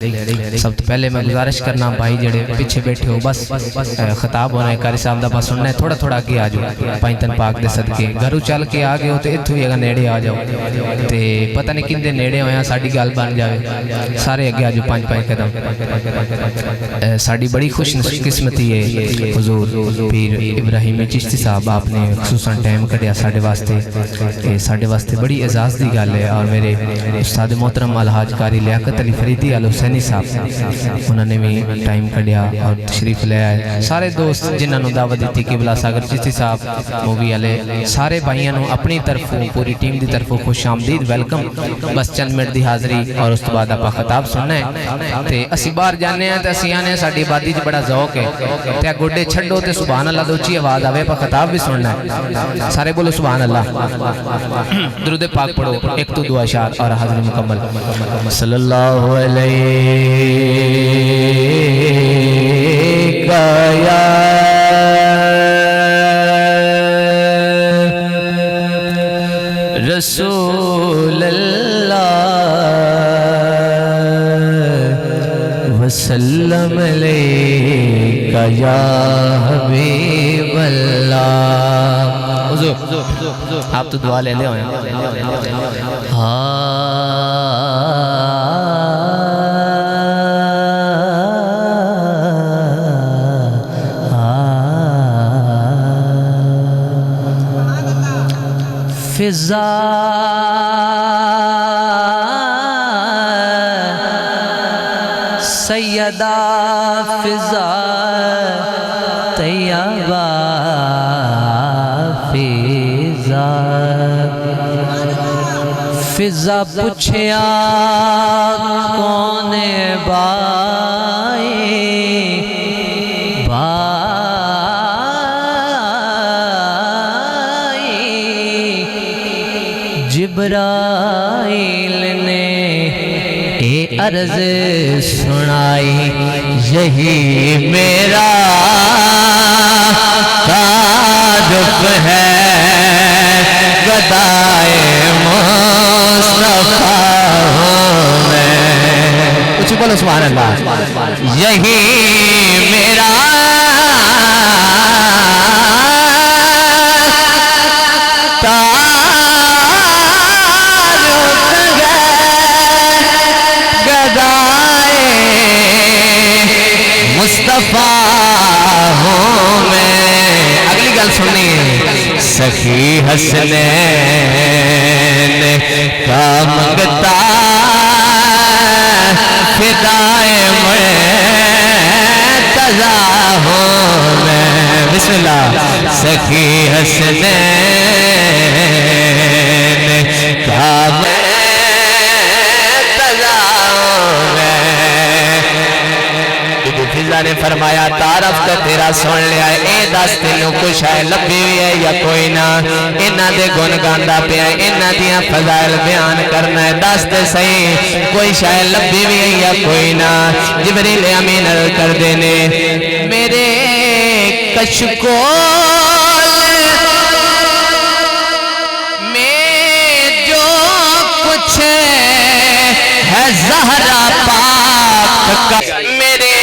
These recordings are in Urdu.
سب تو پہلے میں گزارش کرنا بھائی جڑے پیچھے بیٹھے ہو بس خطاب ہونا ہے قاری صاحب دا بس سننا ہے تھوڑا تھوڑا آگے آ جاؤ پائنتن پاک دے صدقے گھروں چل کے آگے ہو تو اتھو ہی اگر نیڑے آ جاؤ تے پتہ نہیں کن دے نیڑے ہویا ساڑی گال بن جاوے سارے آگے آ جاؤ پانچ قدم ساڑی بڑی خوش قسمتی ہے حضور پیر ابراہیم چشتی صاحب آپ نے خصوصاً ٹائم کٹیا ساڑے واسطے بڑی اعزاز دی گال ہے اور میرے استاد محترم الحاج قاری لیاقت علی فریدی حسینی صاحب انہوں نے بھی ٹائم کھڑیا اور تشریف لے آئے سارے دوست جنہوں نے دعوت دیتی قبلہ ساگر چشتی صاحب مووی والے سارے بھائیوں نے اپنی طرفوں پوری ٹیم دی طرفوں خوش آمدید ویلکم بس چند منٹ دی حاضری اور اس بعد آپ خطاب سننا ہے تے اسی بار جانے ہیں تے اسی آنے ہیں ساڑی عبادی جو بڑا ذوق ہے تے گوڑے چھڑو تے سبحان اللہ دوچی آواز آوے پا خطاب بھی سننا ہے سارے بولو سبحان اللہ درود پاک پڑھو ایک تو دعا شاد اور حاضر مکمل صلی اللہ علیہ یا رسول اللہ وسلم علیکہ یا حبیب اللہ حضور آپ تو دعا لے لے ہوئے فضا سیدہ فضا طیبہ فضا فضا پوچھیا کون بائی جبرائیل نے اے عرض سنائی یہی میرا تعارف ہے گدائے مصطفیٰ ہوں میں کچھ بولو سبحان اللہ یہی میرا مصطفیٰ ہوں میں اگلی گل سنی سخی حسنین کا منگتا فدائے مرتضیٰ ہوں میں بسم اللہ سخی حسنین کا فضا نے فرمایا تعارف تو تیرا سن لیا ہے اے دس تینوں کچھ ہے لبھی ہوئی ہے یا کوئی نہ انہاں دے گن گاندہ پہ ہے انہاں دیاں فضائل بیان کرنا ہے دس تے صحیح کوئی شاہ لبھی ہوئی ہے یا کوئی نہ جبریل امین کر دینے میرے کشکول میں جو کچھ ہے زہرہ پاک کا میرے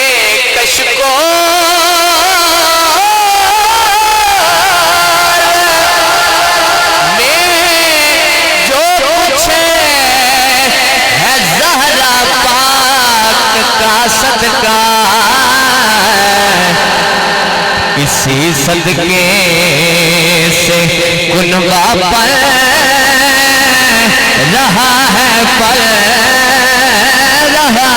صدقہ اسی صدقے سے کنوا پر رہا ہے پر رہا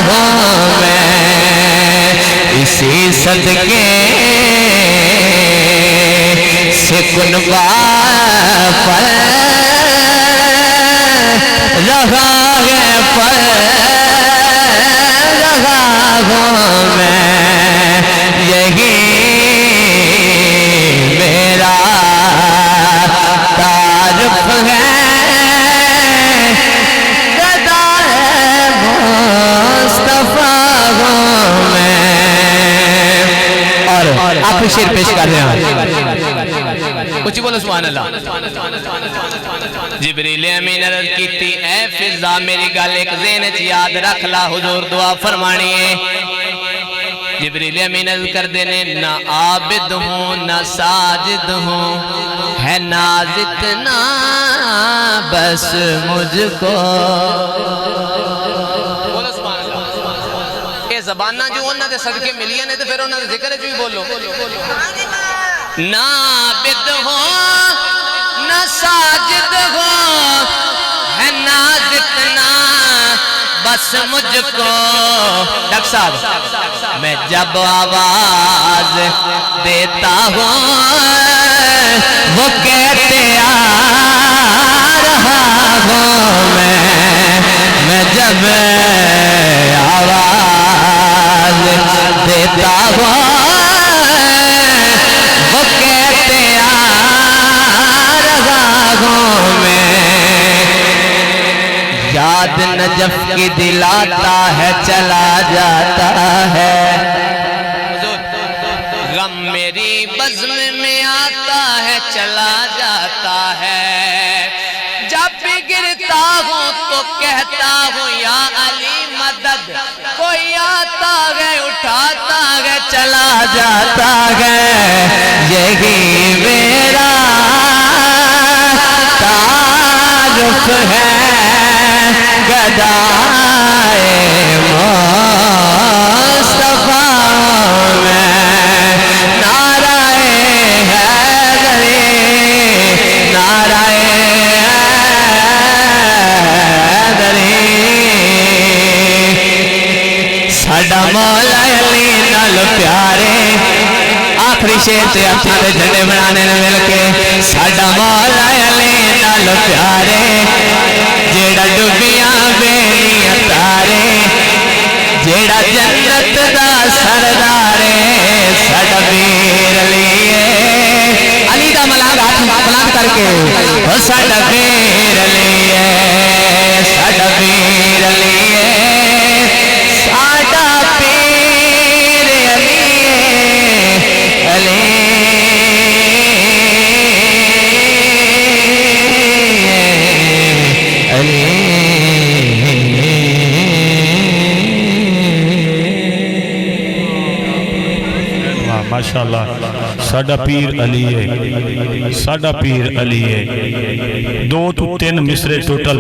ہوں میں اسی صدقے سے کنوا پر رہا ہے پر ہوں میں یہی میرا تعارف ہے گدائے مصطفیٰ ہوں میں اور آپ شعر پیش کر رہے ہیں کچھ بولو سبحان اللہ جی جبریل امین عرض کیتی اے فضا میری گل ایک ذہن چ یاد رکھ لا حضور دعا فرمانی ہے جبریل امین عرض کر دینے نہ عابد ہوں نہ ساجد ہوں ہے ناز اتنا بس مجھ کو یہ زبانہ جو انہوں نے صدقے ملی ہیں تو پھر انہوں نے ذکر جو ہی بولو نہ عابد ہوں نہ ساجد ہوں ہے ناز اتنا بس مجھ کو ڈاکٹر صاحب میں جب آواز دیتا ہوں وہ کہتے آ رہا ہوں میں جب آواز دیتا ہوں وہ کہتے آ رہا ہوں میں یاد نجف کی دلاتا ہے چلا جاتا ہے غم میری بزم میں آتا ہے چلا جاتا ہے جب بھی گرتا ہوں تو کہتا ہوں یا علی مدد کوئی آتا ہے اٹھاتا ہے چلا جاتا ہے یہی میرا تعارف ہے گدائے مصطفیٰ میں نعرہ حیدری نعرہ حیدری ساڈا مولا علی نال پیارے آخری شیر تے اکھاں دے جھنڈے بنانے نے مل کے ساڈا مولا علی نال پیارے جیڑا ڈبیاں بیڑیاں تارے جیڑا جنت دا سردارے ساڈا پیر علی علی دا ملانگ ہاتھ بلند کر کے او ساڈا پیر علی ساڈا پیر علی ساڈا پیر علی ماشاءاللہ ساڈا پیر علی ہے ساڈا پیر علی ہے 2 تو 3 مصرے ٹوٹل